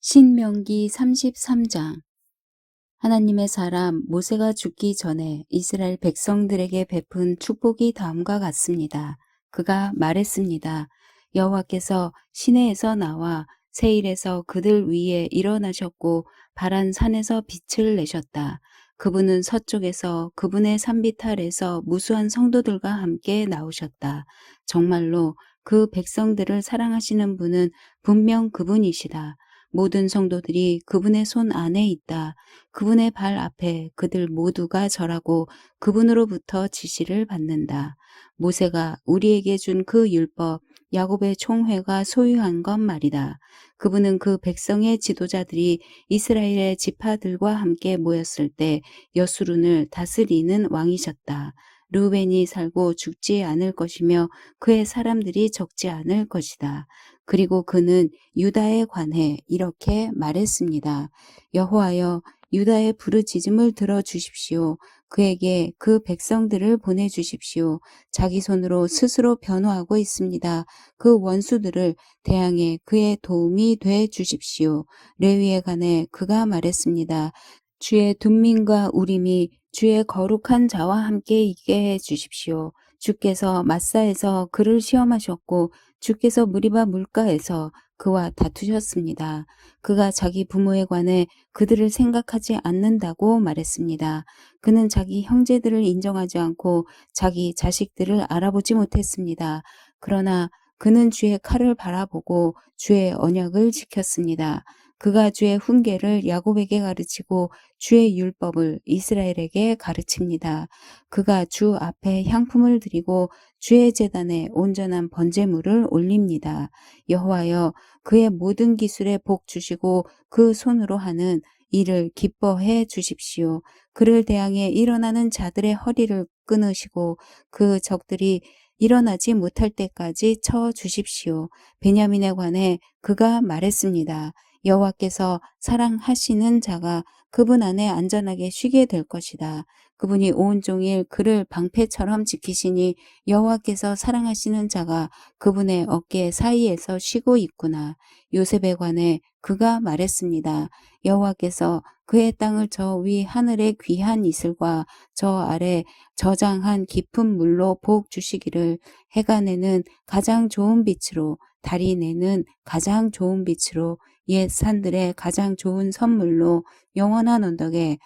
신명기 33장. 하나님의 사람 모세가 죽기 전에 이스라엘 백성들에게 베푼 축복이 다음과 같습니다. 그가 말했습니다. 여호와께서 시내에서 나와 세일에서 그들 위에 일어나셨고 바란 산에서 빛을 내셨다. 그분은 서쪽에서 그분의 산비탈에서 무수한 성도들과 함께 나오셨다. 정말로 그 백성들을 사랑하시는 분은 분명 그분이시다. 모든 성도들이 그분의 손 안에 있다. 그분의 발 앞에 그들 모두가 절하고 그분으로부터 지시를 받는다. 모세가 우리에게 준 그 율법, 야곱의 총회가 소유한 것 말이다. 그분은 그 백성의 지도자들이 이스라엘의 지파들과 함께 모였을 때 여수룬을 다스리는 왕이셨다. 르우벤이 살고 죽지 않을 것이며 그의 사람들이 적지 않을 것이다. 그리고 그는 유다에 관해 이렇게 말했습니다. 여호와여, 유다의 부르짖음을 들어주십시오. 그에게 그 백성들을 보내주십시오. 자기 손으로 스스로 변호하고 있습니다. 그 원수들을 대항해 그의 도움이 돼 주십시오. 레위에 관해 그가 말했습니다. 주의 둔민과 우림이 주의 거룩한 자와 함께 있게 해 주십시오. 주께서 마사에서 그를 시험하셨고 주께서 무리바 물가에서 그와 다투셨습니다. 그가 자기 부모에 관해 그들을 생각하지 않는다고 말했습니다. 그는 자기 형제들을 인정하지 않고 자기 자식들을 알아보지 못했습니다. 그러나 그는 주의 칼을 바라보고 주의 언약을 지켰습니다. 그가 주의 훈계를 야곱에게 가르치고 주의 율법을 이스라엘에게 가르칩니다. 그가 주 앞에 향품을 드리고 주의 제단에 온전한 번제물을 올립니다. 여호와여, 그의 모든 기술에 복 주시고 그 손으로 하는 이를 기뻐해 주십시오. 그를 대항해 일어나는 자들의 허리를 끊으시고 그 적들이 일어나지 못할 때까지 쳐 주십시오. 베냐민에 관해 그가 말했습니다. 여호와께서 사랑하시는 자가 그분 안에 안전하게 쉬게 될 것이다. 그분이 온종일 그를 방패처럼 지키시니 여호와께서 사랑하시는 자가 그분의 어깨 사이에서 쉬고 있구나. 요셉에 관해 그가 말했습니다. 여호와께서 그의 땅을 저 위 하늘의 귀한 이슬과 저 아래 저장한 깊은 물로 복 주시기를. 해가 내는 가장 좋은 빛으로, 달이 내는 가장 좋은 빛으로, 옛 산들의 가장 좋은 선물로, 영원한 언덕에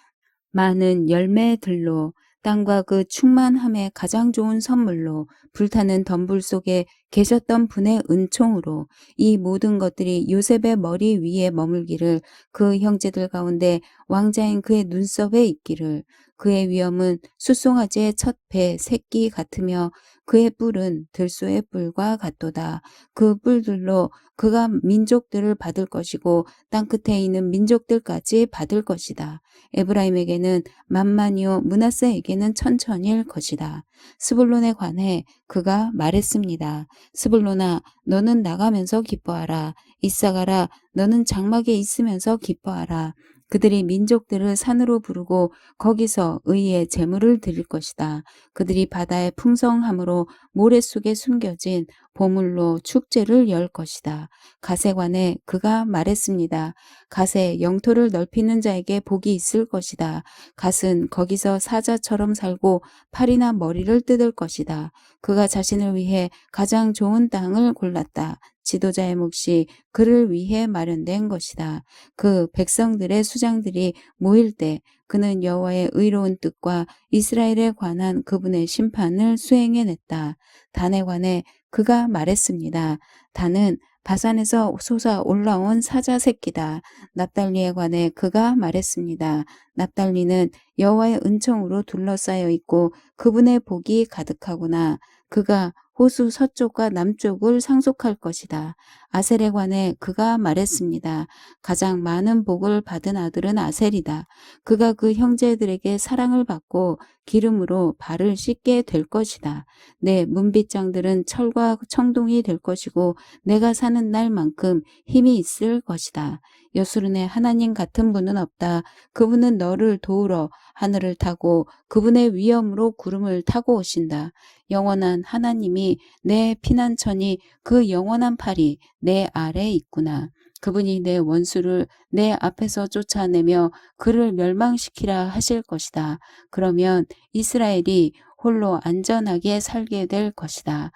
많은 열매들로, 땅과 그 충만함의 가장 좋은 선물로, 불타는 덤불 속에 계셨던 분의 은총으로 이 모든 것들이 요셉의 머리 위에 머물기를. 그 형제들 가운데 왕자인 그의 눈썹에 있기를. 그의 위엄은 숫송아지의 첫 배 새끼 같으며 그의 뿔은 들소의 뿔과 같도다. 그 뿔들로 그가 민족들을 받을 것이고 땅끝에 있는 민족들까지 받을 것이다. 에브라임에게는 만만이요 므낫세에게는 천천일 것이다. 스불론에 관해 그가 말했습니다. 스불론아, 너는 나가면서 기뻐하라. 이사가라, 너는 장막에 있으면서 기뻐하라. 그들이 민족들을 산으로 부르고 거기서 의의 제물을 드릴 것이다. 그들이 바다의 풍성함으로 모래 속에 숨겨진 보물로 축제를 열 것이다. 갓에 관해 그가 말했습니다. 갓에 영토를 넓히는 자에게 복이 있을 것이다. 갓은 거기서 사자처럼 살고 팔이나 머리를 뜯을 것이다. 그가 자신을 위해 가장 좋은 땅을 골랐다. 지도자의 몫이 그를 위해 마련된 것이다. 그 백성들의 수장들이 모일 때 그는 여호와의 의로운 뜻과 이스라엘에 관한 그분의 심판을 수행해냈다. 단에 관해 그가 말했습니다. 단은 바산에서 솟아 올라온 사자 새끼다. 납달리에 관해 그가 말했습니다. 납달리는 여호와의 은총으로 둘러싸여 있고 그분의 복이 가득하구나. 그가 호수 서쪽과 남쪽을 상속할 것이다. 아셀에 관해 그가 말했습니다. 가장 많은 복을 받은 아들은 아셀이다. 그가 그 형제들에게 사랑을 받고 기름으로 발을 씻게 될 것이다. 내 문빗장들은 철과 청동이 될 것이고 내가 사는 날만큼 힘이 있을 것이다. 여수른의 하나님 같은 분은 없다. 그분은 너를 도우러 하늘을 타고 그분의 위엄으로 구름을 타고 오신다. 영원한 하나님이 내 피난처니 그 영원한 팔이 내 아래에 있구나. 그분이 내 원수를 내 앞에서 쫓아내며 그를 멸망시키라 하실 것이다. 그러면 이스라엘이 홀로 안전하게 살게 될 것이다.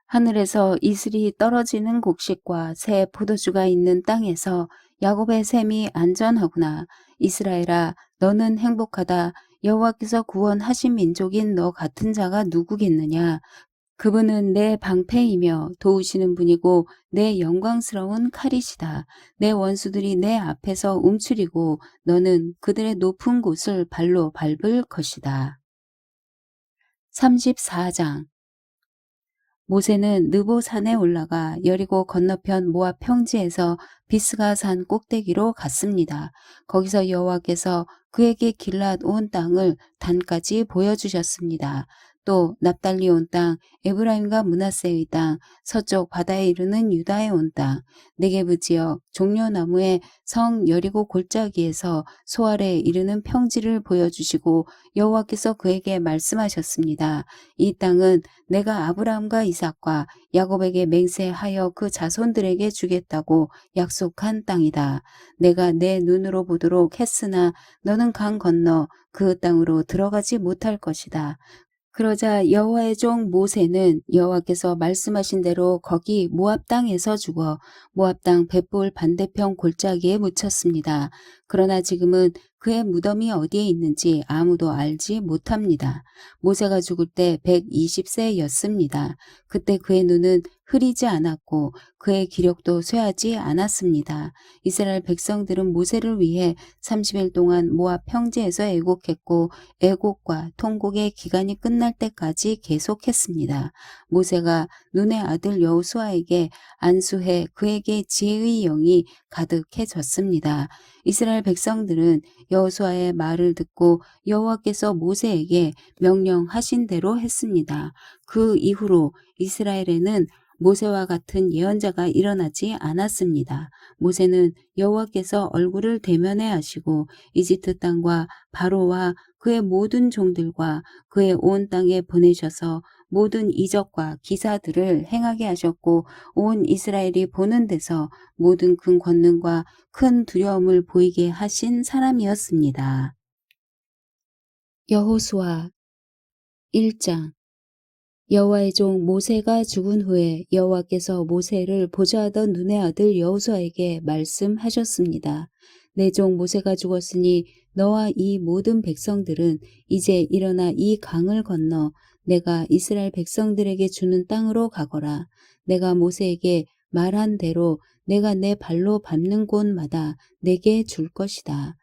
하늘에서 이슬이 떨어지는 곡식과 새 포도주가 있는 땅에서 야곱의 샘이 안전하구나. 이스라엘아, 너는 행복하다. 여호와께서 구원하신 민족인 너 같은 자가 누구겠느냐? 그분은 내 방패이며 도우시는 분이고 내 영광스러운 칼이시다. 내 원수들이 내 앞에서 움츠리고 너는 그들의 높은 곳을 발로 밟을 것이다. 34장. 모세는 느보산에 올라가 여리고 건너편 모압 평지에서 비스가 산 꼭대기로 갔습니다. 거기서 여호와께서 그에게 길랏 온 땅을 단까지 보여주셨습니다. 또 납달리 온 땅, 에브라임과 므낫세의 땅, 서쪽 바다에 이르는 유다의 온 땅, 네게브 지역, 종려나무의 성 여리고 골짜기에서 소알에 이르는 평지를 보여주시고 여호와께서 그에게 말씀하셨습니다. 이 땅은 내가 아브라함과 이삭과 야곱에게 맹세하여 그 자손들에게 주겠다고 약속한 땅이다. 내가 내 눈으로 보도록 했으나 너는 강 건너 그 땅으로 들어가지 못할 것이다. 그러자 여호와의 종 모세는 여호와께서 말씀하신 대로 거기 모압 땅에서 죽어 모압 땅 벳볼 반대편 골짜기에 묻혔습니다. 그러나 지금은 그의 무덤이 어디에 있는지 아무도 알지 못합니다. 모세가 죽을 때 120세였습니다. 그때 그의 눈은 흐리지 않았고 그의 기력도 쇠하지 않았습니다. 이스라엘 백성들은 모세를 위해 30일 동안 모압 평지에서 애곡했고 애곡과 통곡의 기간이 끝날 때까지 계속했습니다. 모세가 눈의 아들 여호수아에게 안수해 그에게 지혜의 영이 가득해졌습니다. 이스라엘 백성들은 여호수아의 말을 듣고 여호와께서 모세에게 명령하신 대로 했습니다. 그 이후로 이스라엘에는 모세와 같은 예언자가 일어나지 않았습니다. 모세는 여호와께서 얼굴을 대면해 하시고 이집트 땅과 바로와 그의 모든 종들과 그의 온 땅에 보내셔서 모든 이적과 기사들을 행하게 하셨고 온 이스라엘이 보는 데서 모든 큰 권능과 큰 두려움을 보이게 하신 사람이었습니다. 여호수아 1장. 여호와의 종 모세가 죽은 후에 여호와께서 모세를 보좌하던 눈의 아들 여호수아에게 말씀하셨습니다. 내 종 모세가 죽었으니 너와 이 모든 백성들은 이제 일어나 이 강을 건너 내가 이스라엘 백성들에게 주는 땅으로 가거라. 내가 모세에게 말한 대로 내가 내 발로 밟는 곳마다 내게 줄 것이다.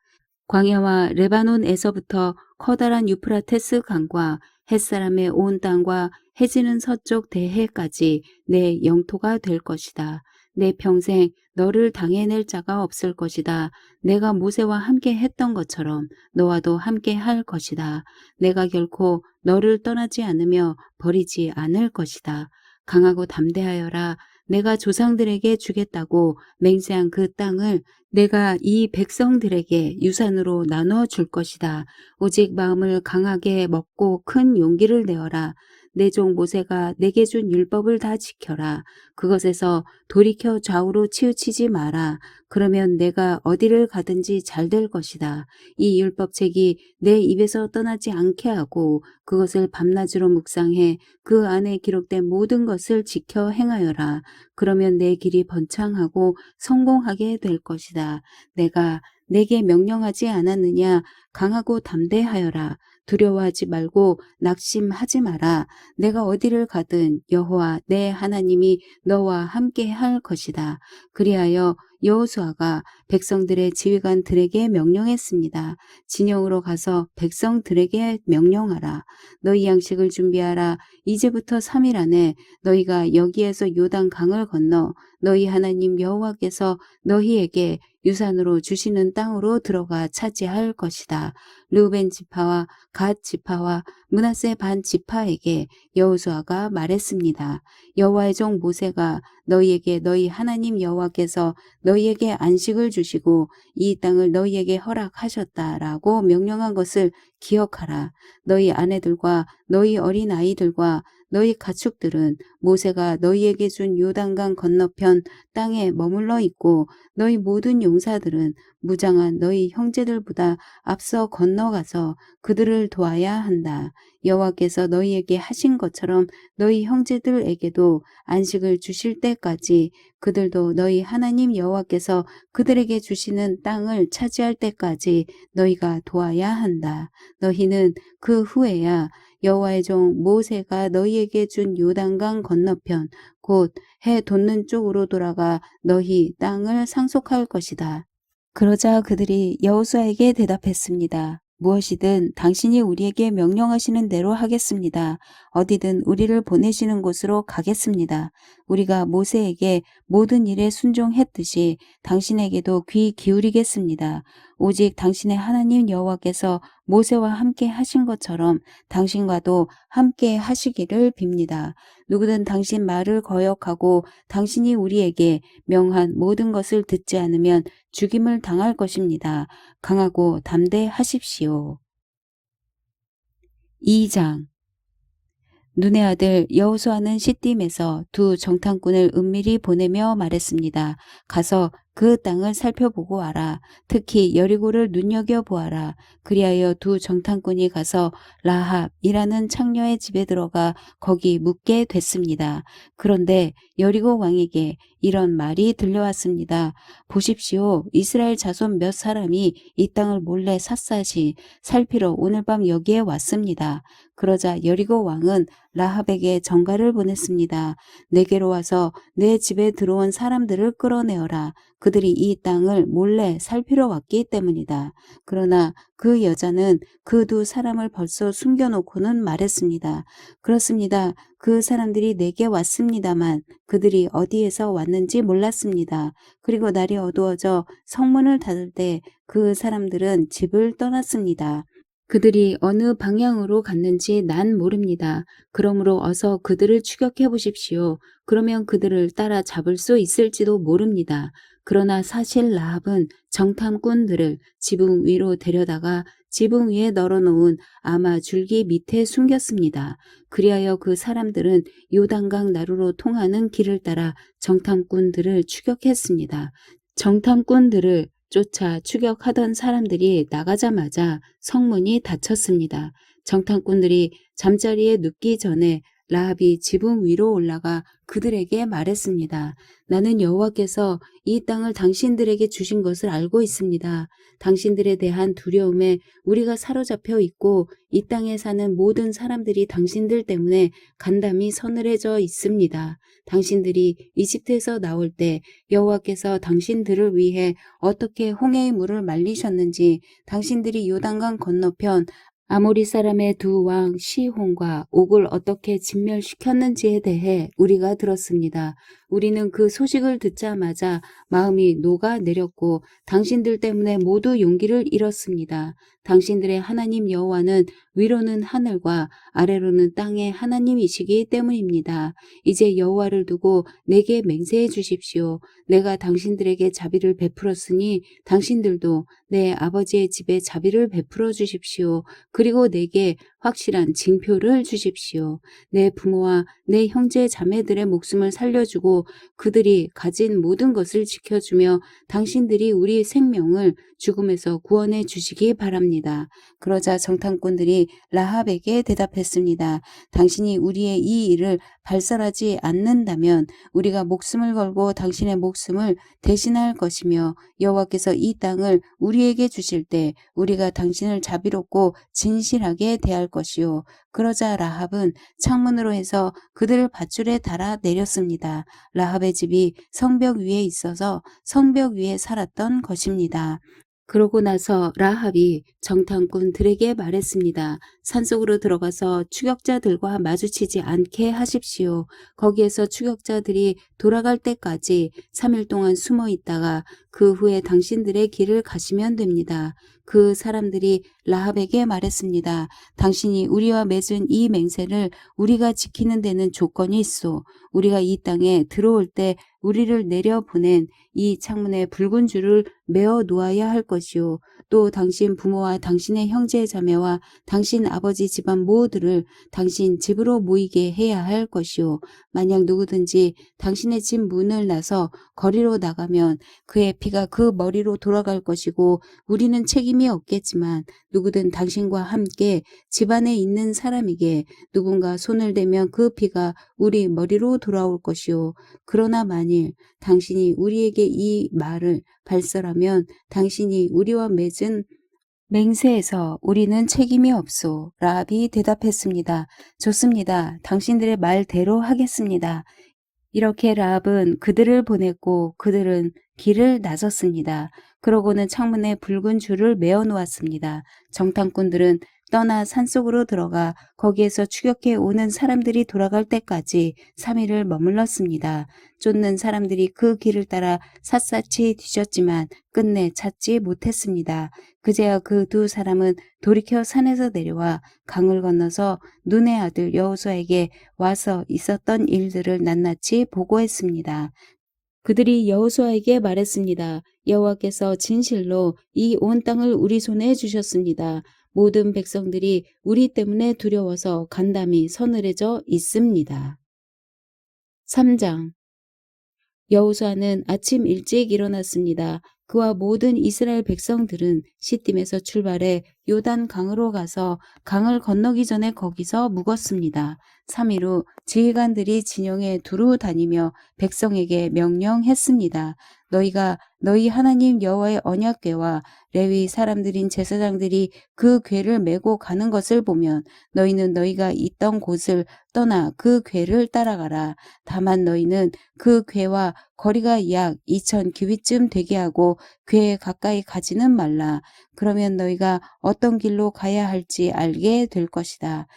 광야와 레바논에서부터 커다란 유프라테스 강과 햇사람의 온 땅과 해지는 서쪽 대해까지 내 영토가 될 것이다. 내 평생 너를 당해낼 자가 없을 것이다. 내가 모세와 함께 했던 것처럼 너와도 함께 할 것이다. 내가 결코 너를 떠나지 않으며 버리지 않을 것이다. 강하고 담대하여라. 내가 조상들에게 주겠다고 맹세한 그 땅을 내가 이 백성들에게 유산으로 나눠 줄 것이다. 오직 마음을 강하게 먹고 큰 용기를 내어라. 내 종 모세가 내게 준 율법을 다 지켜라. 그것에서 돌이켜 좌우로 치우치지 마라. 그러면 내가 어디를 가든지 잘 될 것이다. 이 율법책이 내 입에서 떠나지 않게 하고 그것을 밤낮으로 묵상해 그 안에 기록된 모든 것을 지켜 행하여라. 그러면 내 길이 번창하고 성공하게 될 것이다. 내가 내게 명령하지 않았느냐? 강하고 담대하여라. 두려워하지 말고 낙심하지 마라. 내가 어디를 가든 여호와 내 하나님이 너와 함께 할 것이다. 그리하여 여호수아가 백성들의 지휘관들에게 명령했습니다. 진영으로 가서 백성들에게 명령하라. 너희 양식을 준비하라. 이제부터 3일 안에 너희가 여기에서 요단 강을 건너 너희 하나님 여호와께서 너희에게 유산으로 주시는 땅으로 들어가 차지할 것이다. 르우벤 지파와 갓 지파와 므낫세 반 지파에게 여호수아가 말했습니다. 여호와의 종 모세가 너희에게 너희 하나님 여호와께서 너희에게 안식을 주시고 이 땅을 너희에게 허락하셨다라고 명령한 것을 기억하라. 너희 아내들과 너희 어린 아이들과 너희 가축들은 모세가 너희에게 준 요단강 건너편 땅에 머물러 있고 너희 모든 용사들은 무장한 너희 형제들보다 앞서 건너가서 그들을 도와야 한다. 여호와께서 너희에게 하신 것처럼 너희 형제들에게도 안식을 주실 때까지 그들도 너희 하나님 여호와께서 그들에게 주시는 땅을 차지할 때까지 너희가 도와야 한다. 너희는 그 후에야 여호와의 종 모세가 너희에게 준 요단강 건너편 곧 해 돋는 쪽으로 돌아가 너희 땅을 상속할 것이다. 그러자 그들이 여호수아에게 대답했습니다. 무엇이든 당신이 우리에게 명령하시는 대로 하겠습니다. 어디든 우리를 보내시는 곳으로 가겠습니다. 우리가 모세에게 모든 일에 순종했듯이 당신에게도 귀 기울이겠습니다. 오직 당신의 하나님 여호와께서 모세와 함께 하신 것처럼 당신과도 함께 하시기를 빕니다. 누구든 당신 말을 거역하고 당신이 우리에게 명한 모든 것을 듣지 않으면 죽임을 당할 것입니다. 강하고 담대하십시오. 2장 눈의 아들 여호수아는 시딤에서 두 정탐꾼을 은밀히 보내며 말했습니다. 가서 그 땅을 살펴보고 와라. 특히 여리고를 눈여겨보아라. 그리하여 두 정탐꾼이 가서 라합이라는 창녀의 집에 들어가 거기 묵게 됐습니다. 그런데 여리고 왕에게 이런 말이 들려왔습니다. 보십시오. 이스라엘 자손 몇 사람이 이 땅을 몰래 샅샅이 살피러 오늘 밤 여기에 왔습니다. 그러자 여리고 왕은 라합에게 전가를 보냈습니다. 내게로 와서 내 집에 들어온 사람들을 끌어내어라. 그들이 이 땅을 몰래 살피러 왔기 때문이다. 그러나 그 여자는 그 두 사람을 벌써 숨겨놓고는 말했습니다. 그렇습니다. 그 사람들이 내게 왔습니다만 그들이 어디에서 왔는지 몰랐습니다. 그리고 날이 어두워져 성문을 닫을 때 그 사람들은 집을 떠났습니다. 그들이 어느 방향으로 갔는지 난 모릅니다. 그러므로 어서 그들을 추격해 보십시오. 그러면 그들을 따라 잡을 수 있을지도 모릅니다. 그러나 사실 라합은 정탐꾼들을 지붕 위로 데려다가 지붕 위에 널어놓은 아마 줄기 밑에 숨겼습니다. 그리하여 그 사람들은 요단강 나루로 통하는 길을 따라 정탐꾼들을 추격했습니다. 정탐꾼들을 쫓아 추격하던 사람들이 나가자마자 성문이 닫혔습니다. 정탐꾼들이 잠자리에 눕기 전에 라합이 지붕 위로 올라가 그들에게 말했습니다. 나는 여호와께서 이 땅을 당신들에게 주신 것을 알고 있습니다. 당신들에 대한 두려움에 우리가 사로잡혀 있고 이 땅에 사는 모든 사람들이 당신들 때문에 간담이 서늘해져 있습니다. 당신들이 이집트에서 나올 때 여호와께서 당신들을 위해 어떻게 홍해의 물을 말리셨는지 당신들이 요단강 건너편 아모리 사람의 두 왕 시혼과 옥을 어떻게 진멸시켰는지에 대해 우리가 들었습니다. 우리는 그 소식을 듣자마자 마음이 녹아내렸고 당신들 때문에 모두 용기를 잃었습니다. 당신들의 하나님 여호와는 위로는 하늘과 아래로는 땅의 하나님이시기 때문입니다. 이제 여호와를 두고 내게 맹세해 주십시오. 내가 당신들에게 자비를 베풀었으니 당신들도 내 아버지의 집에 자비를 베풀어 주십시오. 그리고 내게 확실한 징표를 주십시오. 내 부모와 내 형제 자매들의 목숨을 살려주고 그들이 가진 모든 것을 지켜주며 당신들이 우리 생명을 죽음에서 구원해 주시기 바랍니다. 그러자 정탐꾼들이 라합에게 대답했습니다. 당신이 우리의 이 일을 발설하지 않는다면 우리가 목숨을 걸고 당신의 목숨을 대신할 것이며 여호와께서 이 땅을 우리에게 주실 때 우리가 당신을 자비롭고 진실하게 대할 것이요. 그러자 라합은 창문으로 해서 그들을 밧줄에 달아 내렸습니다. 라합의 집이 성벽 위에 있어서 성벽 위에 살았던 것입니다. 그러고 나서 라합이 정탐꾼들에게 말했습니다. 산속으로 들어가서 추격자들과 마주치지 않게 하십시오. 거기에서 추격자들이 돌아갈 때까지 3일 동안 숨어 있다가 그 후에 당신들의 길을 가시면 됩니다. 그 사람들이 라합에게 말했습니다. 당신이 우리와 맺은 이 맹세를 우리가 지키는 데는 조건이 있소. 우리가 이 땅에 들어올 때 우리를 내려보낸 이 창문에 붉은 줄을 메어 놓아야 할 것이요. 또 당신 부모와 당신의 형제 자매와 당신 아버지 집안 모두를 당신 집으로 모이게 해야 할 것이요. 만약 누구든지 당신의 집 문을 나서 거리로 나가면 그의 피가 그 머리로 돌아갈 것이고 우리는 책임이 없겠지만 누구든 당신과 함께 집안에 있는 사람에게 누군가 손을 대면 그 피가 우리 머리로 돌아올 것이요. 그러나 만일 당신이 우리에게 이 말을 발설하면 당신이 우리와 맺은 맹세에서 우리는 책임이 없소. 라합이 대답했습니다. 좋습니다. 당신들의 말대로 하겠습니다. 이렇게 라합은 그들을 보냈고 그들은 길을 나섰습니다. 그러고는 창문에 붉은 줄을 메어 놓았습니다. 정탐꾼들은 떠나 산속으로 들어가 거기에서 추격해 오는 사람들이 돌아갈 때까지 3일을 머물렀습니다. 쫓는 사람들이 그 길을 따라 샅샅이 뒤졌지만 끝내 찾지 못했습니다. 그제야 그 두 사람은 돌이켜 산에서 내려와 강을 건너서 눈의 아들 여호수아에게 와서 있었던 일들을 낱낱이 보고했습니다. 그들이 여호수아에게 말했습니다. 여호와께서 진실로 이 온 땅을 우리 손에 주셨습니다. 모든 백성들이 우리 때문에 두려워서 간담이 서늘해져 있습니다. 3장. 여호수아는 아침 일찍 일어났습니다. 그와 모든 이스라엘 백성들은 시딤에서 출발해 요단 강으로 가서 강을 건너기 전에 거기서 묵었습니다. 3일 후 지휘관들이 진영에 두루 다니며 백성에게 명령했습니다. 너희가 너희 하나님 여호와의 언약궤와 레위 사람들인 제사장들이 그 궤를 메고 가는 것을 보면 너희는 너희가 있던 곳을 떠나 그 궤를 따라가라. 다만 너희는 그 궤와 거리가 약 2000 규빗쯤 되게 하고 궤에 가까이 가지는 말라. 그러면 너희가 어떤 길로 가야 할지 알게 될 것이다.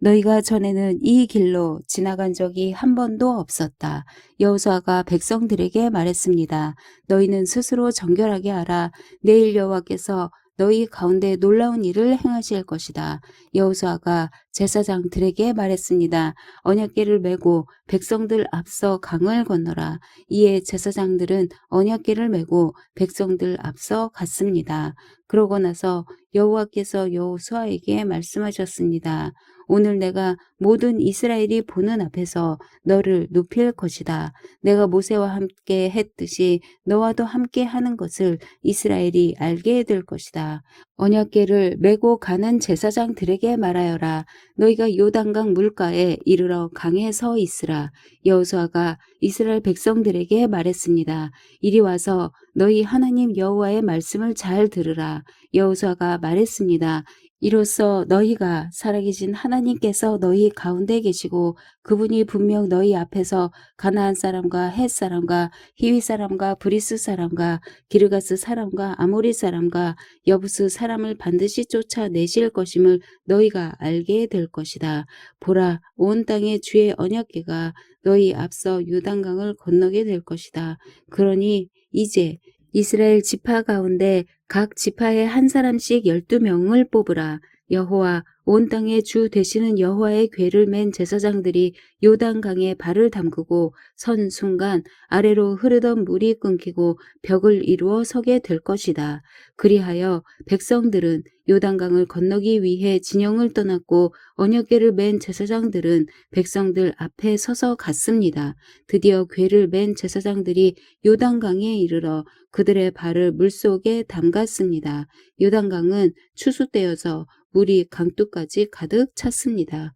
너희가 전에는 이 길로 지나간 적이 한 번도 없었다. 여호수아가 백성들에게 말했습니다. 너희는 스스로 정결하게 하라. 내일 여호와께서 너희 가운데 놀라운 일을 행하실 것이다. 여호수아가 제사장들에게 말했습니다. 언약궤를 메고 백성들 앞서 강을 건너라. 이에 제사장들은 언약궤를 메고 백성들 앞서 갔습니다. 그러고 나서 여호와께서 여호수아에게 말씀하셨습니다. 오늘 내가 모든 이스라엘이 보는 앞에서 너를 높일 것이다. 내가 모세와 함께 했듯이 너와도 함께 하는 것을 이스라엘이 알게 될 것이다. 언약궤를 메고 가는 제사장들에게 말하여라. 너희가 요단강 물가에 이르러 강에 서 있으라. 여호수아가 이스라엘 백성들에게 말했습니다. 이리 와서 너희 하나님 여호와의 말씀을 잘 들으라. 여호수아가 말했습니다. 이로써 너희가 살아계신 하나님께서 너희 가운데 계시고 그분이 분명 너희 앞에서 가나안 사람과 헷 사람과 히위 사람과 브리스 사람과 기르가스 사람과 아모리 사람과 여부스 사람을 반드시 쫓아내실 것임을 너희가 알게 될 것이다. 보라, 온 땅의 주의 언약궤가 너희 앞서 요단강을 건너게 될 것이다. 그러니 이제 이스라엘 지파 가운데 각 지파에 한 사람씩 12명을 뽑으라. 여호와 온 땅의 주 되시는 여호와의 궤를 맨 제사장들이 요단강에 발을 담그고 선 순간 아래로 흐르던 물이 끊기고 벽을 이루어 서게 될 것이다. 그리하여 백성들은 요단강을 건너기 위해 진영을 떠났고 언약궤를 맨 제사장들은 백성들 앞에 서서 갔습니다. 드디어 궤를 맨 제사장들이 요단강에 이르러 그들의 발을 물속에 담갔습니다. 요단강은 추수 때여서 물이 강둑까지 가득 찼습니다.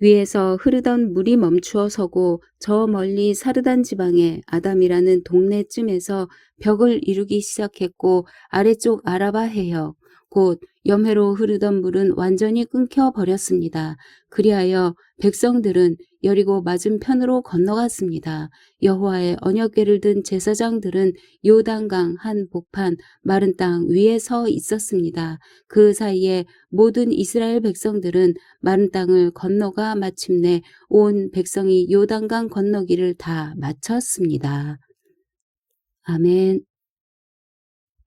위에서 흐르던 물이 멈추어 서고 저 멀리 사르단 지방의 아담이라는 동네쯤에서 벽을 이루기 시작했고 아래쪽 아라바 해역, 곧 염해로 흐르던 물은 완전히 끊겨 버렸습니다. 그리하여 백성들은 여리고 맞은편으로 건너갔습니다. 여호와의 언약궤를 든 제사장들은 요단강 한 복판 마른 땅 위에 서 있었습니다. 그 사이에 모든 이스라엘 백성들은 마른 땅을 건너가 마침내 온 백성이 요단강 건너기를 다 마쳤습니다. 아멘.